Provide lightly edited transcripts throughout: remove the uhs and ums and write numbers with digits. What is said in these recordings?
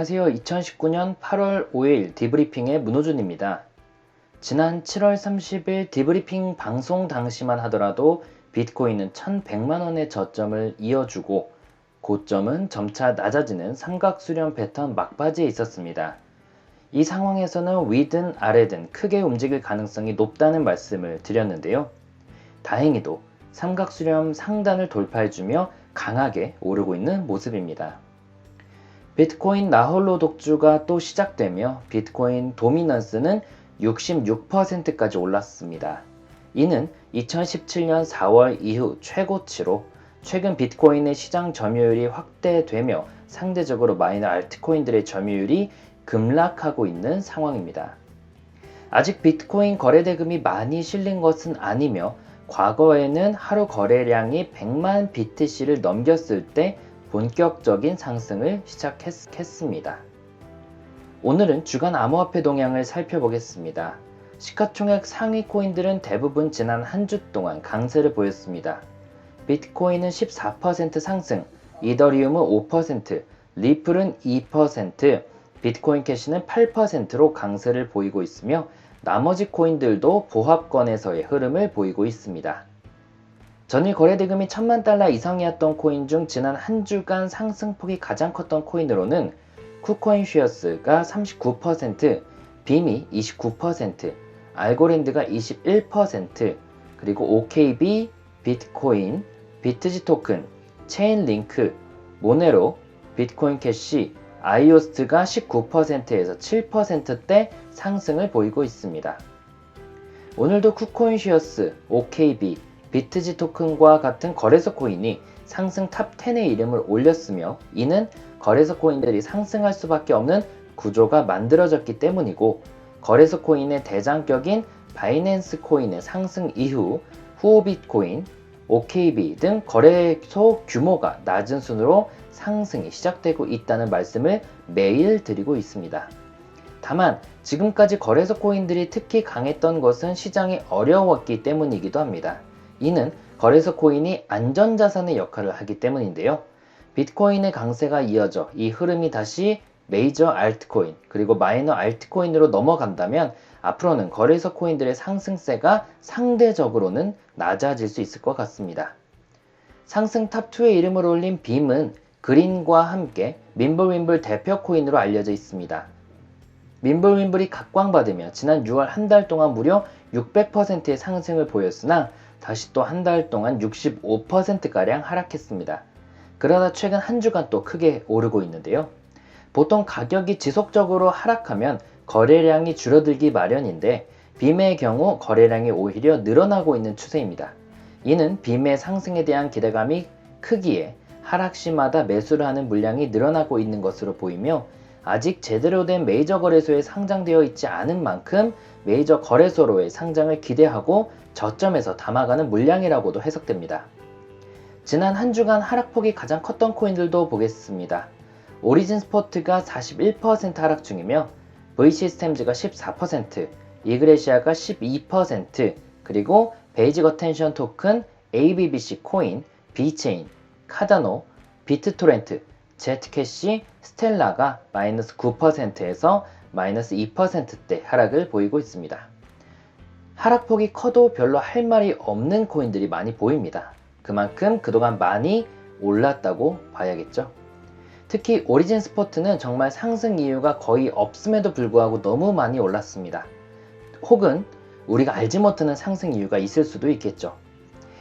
안녕하세요. 2019년 8월 5일 디브리핑의 문호준입니다. 지난 7월 30일 디브리핑 방송 당시만 하더라도 비트코인은 1100만원의 저점을 이어주고 고점은 점차 낮아지는 삼각수렴 패턴 막바지에 있었습니다. 이 상황에서는 위든 아래든 크게 움직일 가능성이 높다는 말씀을 드렸는데요. 다행히도 삼각수렴 상단을 돌파해주며 강하게 오르고 있는 모습입니다. 비트코인 나홀로 독주가 또 시작되며 비트코인 도미넌스는 66%까지 올랐습니다. 이는 2017년 4월 이후 최고치로 최근 비트코인의 시장 점유율이 확대되며 상대적으로 마이너 알트코인들의 점유율이 급락하고 있는 상황입니다. 아직 비트코인 거래 대금이 많이 실린 것은 아니며 과거에는 하루 거래량이 100만 BTC를 넘겼을 때 본격적인 상승을 시작했습니다. 오늘은 주간 암호화폐 동향을 살펴보겠습니다. 시가총액 상위 코인들은 대부분 지난 한 주 동안 강세를 보였습니다. 비트코인은 14% 상승, 이더리움은 5%, 리플은 2%, 비트코인 캐시는 8%로 강세를 보이고 있으며 나머지 코인들도 보합권에서의 흐름을 보이고 있습니다. 전일 거래대금이 1000만 달러 이상이었던 코인 중 지난 한 주간 상승폭이 가장 컸던 코인으로는 쿠코인 쉐어스가 39%, 빔이 29%, 알고랜드가 21%, 그리고 OKB, 비트코인, 비트지 토큰, 체인링크, 모네로, 비트코인 캐시, 아이오스트가 19%에서 7%대 상승을 보이고 있습니다. 오늘도 쿠코인 쉐어스, OKB, 비트지 토큰과 같은 거래소 코인이 상승 탑 10의 이름을 올렸으며 이는 거래소 코인들이 상승할 수밖에 없는 구조가 만들어졌기 때문이고 거래소 코인의 대장격인 바이낸스 코인의 상승 이후 후오비트코인, OKB 등 거래소 규모가 낮은 순으로 상승이 시작되고 있다는 말씀을 매일 드리고 있습니다. 다만 지금까지 거래소 코인들이 특히 강했던 것은 시장이 어려웠기 때문이기도 합니다. 이는 거래소 코인이 안전자산의 역할을 하기 때문인데요. 비트코인의 강세가 이어져 이 흐름이 다시 메이저 알트코인 그리고 마이너 알트코인으로 넘어간다면 앞으로는 거래소 코인들의 상승세가 상대적으로는 낮아질 수 있을 것 같습니다. 상승 탑2의 이름을 올린 빔은 그린과 함께 밈블윈블 대표 코인으로 알려져 있습니다. 밈블윈블이 각광받으며 지난 6월 한 달 동안 무려 600%의 상승을 보였으나 다시 또 한 달 동안 65%가량 하락했습니다. 그러다 최근 한 주간 또 크게 오르고 있는데요. 보통 가격이 지속적으로 하락하면 거래량이 줄어들기 마련인데 빔의 경우 거래량이 오히려 늘어나고 있는 추세입니다. 이는 빔의 상승에 대한 기대감이 크기에 하락 시마다 매수를 하는 물량이 늘어나고 있는 것으로 보이며 아직 제대로 된 메이저 거래소에 상장되어 있지 않은 만큼 메이저 거래소로의 상장을 기대하고 저점에서 담아가는 물량이라고도 해석됩니다. 지난 한 주간 하락폭이 가장 컸던 코인들도 보겠습니다. 오리진 스포트가 41% 하락 중이며 V시스템즈가 14%, 이그레시아가 12%, 그리고 베이직 어텐션 토큰, ABBC 코인, 비체인, 카다노, 비트토렌트, 제트캐시, 스텔라가 마이너스 9%에서 마이너스 2%대 하락을 보이고 있습니다. 하락폭이 커도 별로 할 말이 없는 코인들이 많이 보입니다. 그만큼 그동안 많이 올랐다고 봐야겠죠. 특히 오리진 스포트는 정말 상승 이유가 거의 없음에도 불구하고 너무 많이 올랐습니다. 혹은 우리가 알지 못하는 상승 이유가 있을 수도 있겠죠.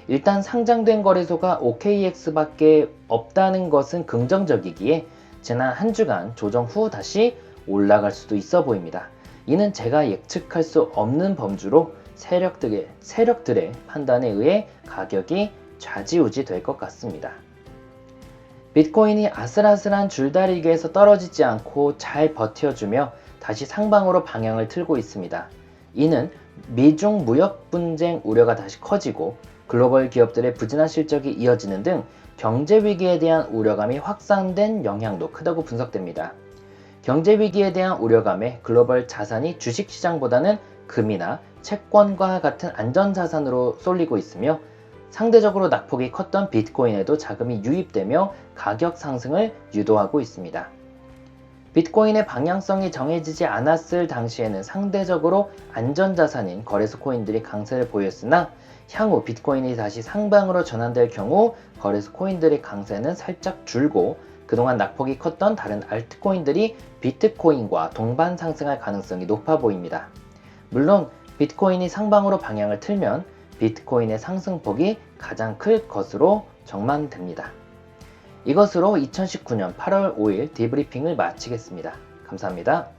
일단 상장된 거래소가 OKX밖에 없다는 것은 긍정적이기에 지난 한 주간 조정 후 다시 올라갈 수도 있어 보입니다. 이는 제가 예측할 수 없는 범주로 세력들의 판단에 의해 가격이 좌지우지 될 것 같습니다. 비트코인이 아슬아슬한 줄다리기에서 떨어지지 않고 잘 버텨주며 다시 상방으로 방향을 틀고 있습니다. 이는 미중 무역 분쟁 우려가 다시 커지고 글로벌 기업들의 부진한 실적이 이어지는 등 경제 위기에 대한 우려감이 확산된 영향도 크다고 분석됩니다. 경제 위기에 대한 우려감에 글로벌 자산이 주식시장보다는 금이나 채권과 같은 안전자산으로 쏠리고 있으며 상대적으로 낙폭이 컸던 비트코인에도 자금이 유입되며 가격 상승을 유도하고 있습니다. 비트코인의 방향성이 정해지지 않았을 당시에는 상대적으로 안전자산인 거래소 코인들이 강세를 보였으나 향후 비트코인이 다시 상방으로 전환될 경우 거래소 코인들의 강세는 살짝 줄고 그동안 낙폭이 컸던 다른 알트코인들이 비트코인과 동반 상승할 가능성이 높아 보입니다. 물론 비트코인이 상방으로 방향을 틀면 비트코인의 상승폭이 가장 클 것으로 전망됩니다. 이것으로 2019년 8월 5일 디브리핑을 마치겠습니다. 감사합니다.